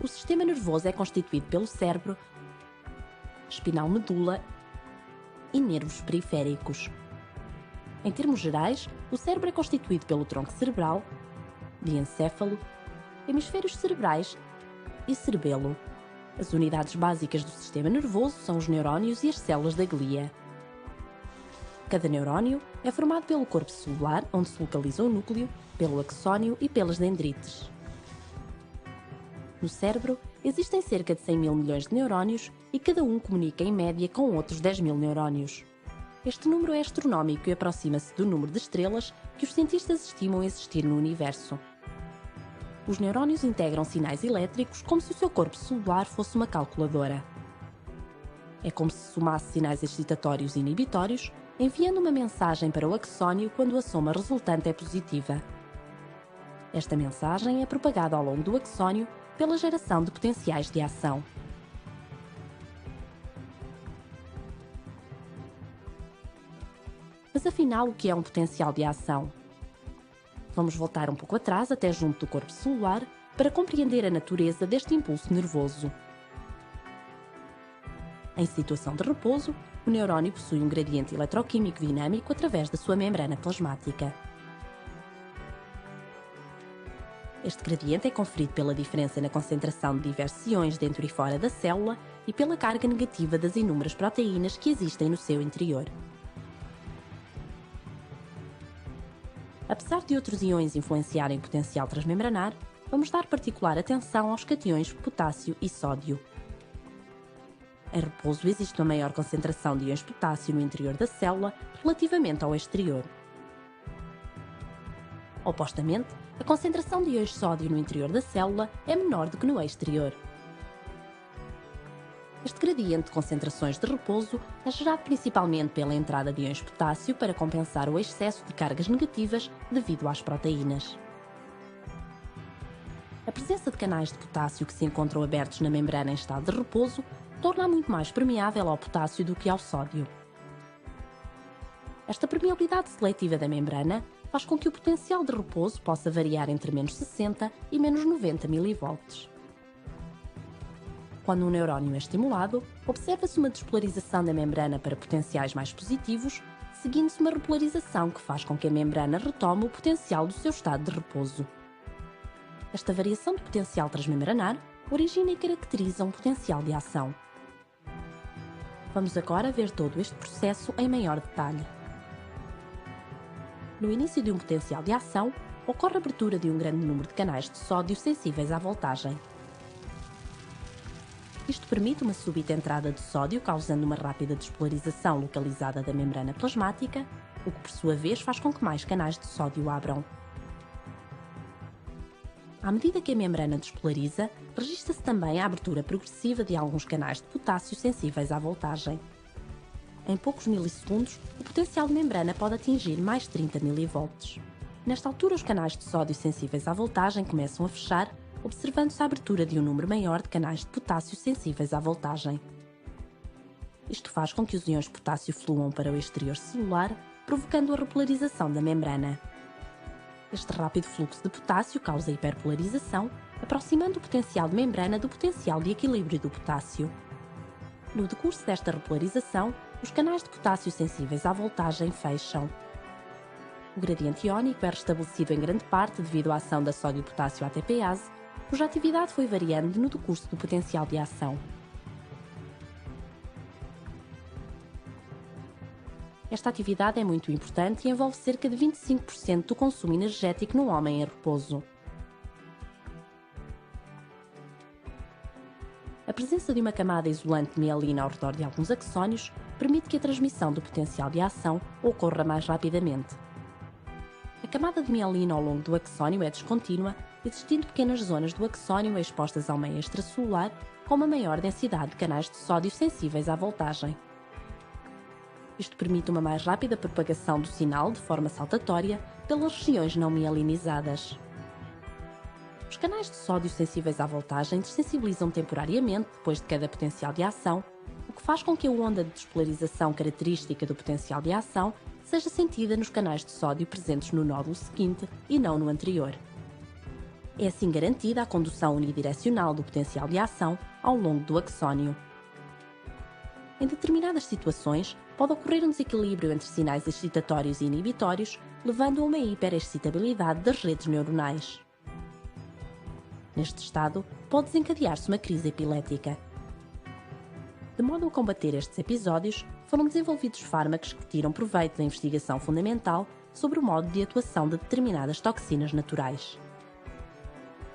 O sistema nervoso é constituído pelo cérebro, espinal medula e nervos periféricos. Em termos gerais, o cérebro é constituído pelo tronco cerebral, diencéfalo, hemisférios cerebrais e cerebelo. As unidades básicas do sistema nervoso são os neurónios e as células da glia. Cada neurónio é formado pelo corpo celular, onde se localiza o núcleo, pelo axónio e pelas dendrites. No cérebro, existem cerca de 100 mil milhões de neurónios e cada um comunica em média com outros 10 mil neurónios. Este número é astronómico e aproxima-se do número de estrelas que os cientistas estimam existir no universo. Os neurónios integram sinais elétricos como se o seu corpo celular fosse uma calculadora. É como se somasse sinais excitatórios e inibitórios, enviando uma mensagem para o axónio quando a soma resultante é positiva. Esta mensagem é propagada ao longo do axónio pela geração de potenciais de ação. Mas afinal, o que é um potencial de ação? Vamos voltar um pouco atrás, até junto do corpo celular, para compreender a natureza deste impulso nervoso. Em situação de repouso, o neurónio possui um gradiente eletroquímico dinâmico através da sua membrana plasmática. Este gradiente é conferido pela diferença na concentração de diversos íons dentro e fora da célula e pela carga negativa das inúmeras proteínas que existem no seu interior. Apesar de outros íons influenciarem o potencial transmembranar, vamos dar particular atenção aos cationes potássio e sódio. Em repouso existe uma maior concentração de íons potássio no interior da célula relativamente ao exterior. Opostamente, a concentração de íons sódio no interior da célula é menor do que no exterior. Este gradiente de concentrações de repouso é gerado principalmente pela entrada de íons potássio para compensar o excesso de cargas negativas devido às proteínas. A presença de canais de potássio que se encontram abertos na membrana em estado de repouso torna-a muito mais permeável ao potássio do que ao sódio. Esta permeabilidade seletiva da membrana faz com que o potencial de repouso possa variar entre menos 60 e menos 90 mV. Quando um neurónio é estimulado, observa-se uma despolarização da membrana para potenciais mais positivos, seguindo-se uma repolarização que faz com que a membrana retome o potencial do seu estado de repouso. Esta variação de potencial transmembranar origina e caracteriza um potencial de ação. Vamos agora ver todo este processo em maior detalhe. No início de um potencial de ação, ocorre a abertura de um grande número de canais de sódio sensíveis à voltagem. Isto permite uma súbita entrada de sódio, causando uma rápida despolarização localizada da membrana plasmática, o que por sua vez faz com que mais canais de sódio abram. À medida que a membrana despolariza, registra-se também a abertura progressiva de alguns canais de potássio sensíveis à voltagem. Em poucos milissegundos, o potencial de membrana pode atingir mais 30 mV. Nesta altura, os canais de sódio sensíveis à voltagem começam a fechar, observando-se a abertura de um número maior de canais de potássio sensíveis à voltagem. Isto faz com que os íons potássio fluam para o exterior celular, provocando a repolarização da membrana. Este rápido fluxo de potássio causa hiperpolarização, aproximando o potencial de membrana do potencial de equilíbrio do potássio. No decurso desta repolarização, os canais de potássio sensíveis à voltagem fecham. O gradiente iónico é restabelecido em grande parte devido à ação da sódio-potássio ATPase, cuja atividade foi variando no decurso do potencial de ação. Esta atividade é muito importante e envolve cerca de 25% do consumo energético no homem em repouso. A presença de uma camada isolante de mielina ao redor de alguns axónios permite que a transmissão do potencial de ação ocorra mais rapidamente. A camada de mielina ao longo do axónio é descontínua, existindo pequenas zonas do axónio expostas ao meio extracelular com uma maior densidade de canais de sódio sensíveis à voltagem. Isto permite uma mais rápida propagação do sinal de forma saltatória pelas regiões não mielinizadas. Os canais de sódio sensíveis à voltagem desensibilizam temporariamente depois de cada potencial de ação, o que faz com que a onda de despolarização característica do potencial de ação seja sentida nos canais de sódio presentes no nódulo seguinte e não no anterior. É assim garantida a condução unidirecional do potencial de ação ao longo do axónio. Em determinadas situações, pode ocorrer um desequilíbrio entre sinais excitatórios e inibitórios, levando a uma hiperexcitabilidade das redes neuronais. Neste estado, pode desencadear-se uma crise epilética. De modo a combater estes episódios, foram desenvolvidos fármacos que tiram proveito da investigação fundamental sobre o modo de atuação de determinadas toxinas naturais.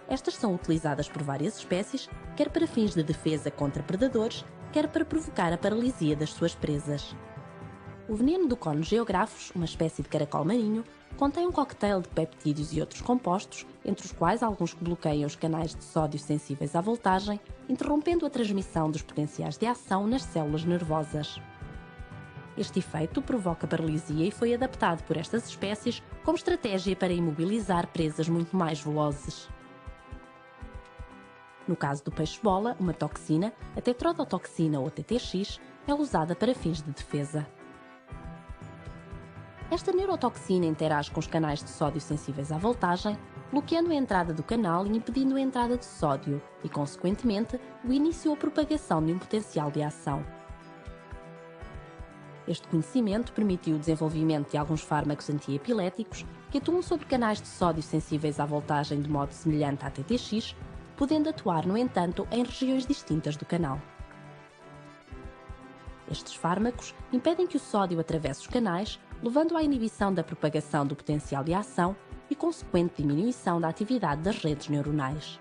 Estas são utilizadas por várias espécies, quer para fins de defesa contra predadores, quer para provocar a paralisia das suas presas. O veneno do Corno geographus, uma espécie de caracol marinho, contém um cocktail de peptídeos e outros compostos, entre os quais alguns que bloqueiam os canais de sódio sensíveis à voltagem, interrompendo a transmissão dos potenciais de ação nas células nervosas. Este efeito provoca paralisia e foi adaptado por estas espécies como estratégia para imobilizar presas muito mais velozes. No caso do peixe-bola, uma toxina, a tetrodotoxina ou TTX, é usada para fins de defesa. Esta neurotoxina interage com os canais de sódio sensíveis à voltagem, bloqueando a entrada do canal e impedindo a entrada de sódio e, consequentemente, o início ou propagação de um potencial de ação. Este conhecimento permitiu o desenvolvimento de alguns fármacos antiepiléticos que atuam sobre canais de sódio sensíveis à voltagem de modo semelhante à TTX, podendo atuar, no entanto, em regiões distintas do canal. Estes fármacos impedem que o sódio atravesse os canais, levando à inibição da propagação do potencial de ação e consequente diminuição da atividade das redes neuronais.